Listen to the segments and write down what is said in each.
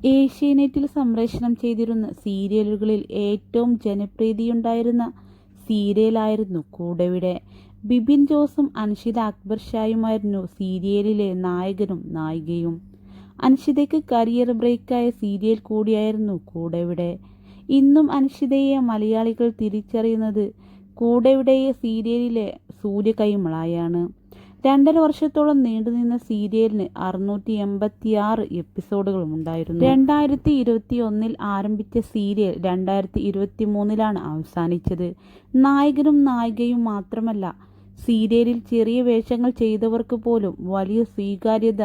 ഏഷ്യാനെറ്റിൽ സംപ്രേഷണം ചെയ്തിരുന്ന സീരിയലുകളിൽ ഏറ്റവും ജനപ്രീതിയുണ്ടായിരുന്ന സീരിയലായിരുന്നു കൂടെവിടെ. ബിബിൻ ജോസും അൻഷിത അക്ബർ ഷായുമായിരുന്നു സീരിയലിലെ നായകനും നായികയും. അൻഷിതയ്ക്ക് കരിയർ ബ്രേക്കായ സീരിയൽ കൂടിയായിരുന്നു കൂടെവിടെ. ഇന്നും അൻഷിതയെ മലയാളികൾ തിരിച്ചറിയുന്നത് കൂടെവിടെ സീരിയലിലെ സൂര്യകൈമളായാണ്. 2.5 വർഷത്തോളം നീണ്ടുനിന്ന സീരിയലിന് 686 എപ്പിസോഡുകളും ഉണ്ടായിരുന്നു. 2021 ആരംഭിച്ച സീരിയൽ 2023 അവസാനിച്ചത്. നായകനും നായികയും മാത്രമല്ല, സീരിയലിൽ ചെറിയ വേഷങ്ങൾ ചെയ്തവർക്ക് പോലും വലിയ സ്വീകാര്യത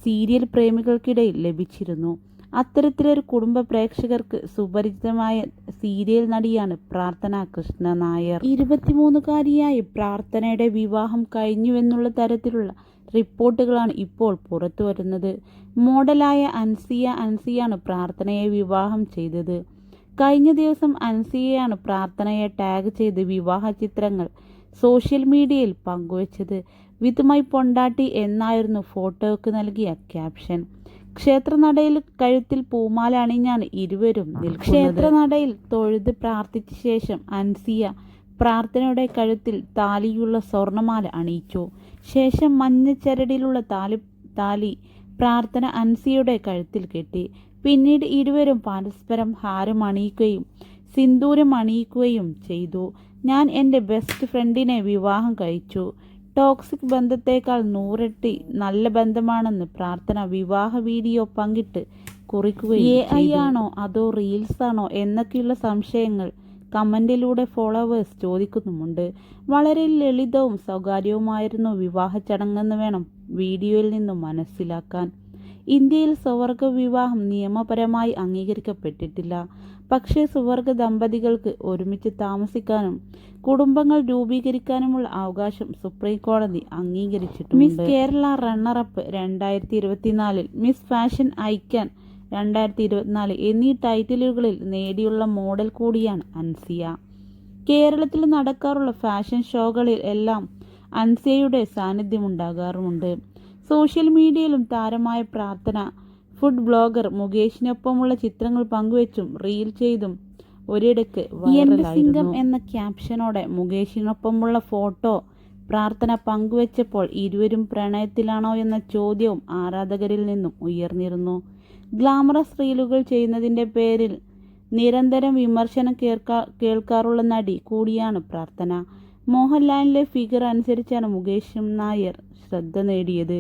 സീരിയൽ പ്രേമികൾക്കിടയിൽ ലഭിച്ചിരുന്നു. അത്തരത്തിലൊരു കുടുംബ പ്രേക്ഷകർക്ക് സുപരിചിതമായ സീരിയൽ നടിയാണ് പ്രാർത്ഥന കൃഷ്ണ നായർ. 23-കാരിയായ പ്രാർത്ഥനയുടെ വിവാഹം കഴിഞ്ഞുവെന്നുള്ള തരത്തിലുള്ള റിപ്പോർട്ടുകളാണ് ഇപ്പോൾ പുറത്തു വരുന്നത്. മോഡലായ അൻസിയാണ് പ്രാർത്ഥനയെ വിവാഹം ചെയ്തത്. കഴിഞ്ഞ ദിവസം അൻസിയയാണ് പ്രാർത്ഥനയെ ടാഗ് ചെയ്ത് വിവാഹ ചിത്രങ്ങൾ സോഷ്യൽ മീഡിയയിൽ പങ്കുവച്ചത്. വിത്ത് മൈ പൊണ്ടാട്ടി എന്നായിരുന്നു ഫോട്ടോയ്ക്ക് നൽകിയ ക്യാപ്ഷൻ. ക്ഷേത്രനടയിൽ കഴുത്തിൽ പൂമാല അണിഞ്ഞാണ് ഇരുവരും നിൽക്കുന്നത്. ക്ഷേത്രനടയിൽ തൊഴുത് പ്രാർത്ഥിച്ച ശേഷം അൻസിയ പ്രാർത്ഥനയുടെ കഴുത്തിൽ താലിയുള്ള സ്വർണമാല അണിയിച്ചു. ശേഷം മഞ്ഞ ചരടിലുള്ള താലി പ്രാർത്ഥന അൻസിയുടെ കഴുത്തിൽ കെട്ടി. പിന്നീട് ഇരുവരും പരസ്പരം ഹാരം അണിയിക്കുകയും സിന്ദൂരം അണിയിക്കുകയും ചെയ്തു. ഞാൻ എൻ്റെ ബെസ്റ്റ് ഫ്രണ്ടിനെ വിവാഹം കഴിച്ചു. ടോക്സിക് ബന്ധത്തേക്കാൾ 100 ഇരട്ടി നല്ല ബന്ധമാണെന്ന് പ്രാർത്ഥന വിവാഹ വീഡിയോ പങ്കിട്ട് കുറിക്കുകയും AI ആണോ അതോ റീൽസ് ആണോ എന്നൊക്കെയുള്ള സംശയങ്ങൾ കമന്റിലൂടെ ഫോളോവേഴ്സ് ചോദിക്കുന്നുമുണ്ട്. വളരെ ലളിതവും സ്വകാര്യവുമായിരുന്നു വിവാഹ ചടങ്ങെന്ന് വേണം വീഡിയോയിൽ നിന്നും മനസ്സിലാക്കാൻ. ഇന്ത്യയിൽ സ്വവർഗ വിവാഹം നിയമപരമായി അംഗീകരിക്കപ്പെട്ടിട്ടില്ല. പക്ഷേ സ്വവർഗ ദമ്പതികൾക്ക് ഒരുമിച്ച് താമസിക്കാനും കുടുംബങ്ങൾ രൂപീകരിക്കാനുമുള്ള അവകാശം സുപ്രീം കോടതി അംഗീകരിച്ചിട്ടുണ്ട്. Miss Kerala runner-up 2024, miss fashion icon 2024 എന്നീ ടൈറ്റിലുകളിൽ നേടിയുള്ള മോഡൽ കൂടിയാണ് അൻസിയ. കേരളത്തിൽ നടക്കാറുള്ള ഫാഷൻ ഷോകളിൽ എല്ലാം അൻസിയയുടെ സാന്നിധ്യമുണ്ടാകാറുമുണ്ട്. സോഷ്യൽ മീഡിയയിലും താരമായ പ്രാർത്ഥന ഫുഡ് ബ്ലോഗർ മുകേഷിനൊപ്പമുള്ള ചിത്രങ്ങൾ പങ്കുവച്ചും റീൽ ചെയ്തും ഒരിടയ്ക്ക് വൈറലായിരുന്നു. എന്ന ക്യാപ്ഷനോടെ മുകേഷിനൊപ്പമുള്ള ഫോട്ടോ പ്രാർത്ഥന പങ്കുവച്ചപ്പോൾ ഇരുവരും പ്രണയത്തിലാണോ എന്ന ചോദ്യവും ആരാധകരിൽ നിന്നും ഉയർന്നിരുന്നു. ഗ്ലാമറസ് റീലുകൾ ചെയ്യുന്നതിൻ്റെ പേരിൽ നിരന്തരം വിമർശനം കേൾക്കാറുള്ള നടി കൂടിയാണ് പ്രാർത്ഥന. മോഹൻലാലിൻ്റെ ഫിഗർ അനുസരിച്ചാണ് മുകേഷ് നായർ ശ്രദ്ധ നേടിയത്.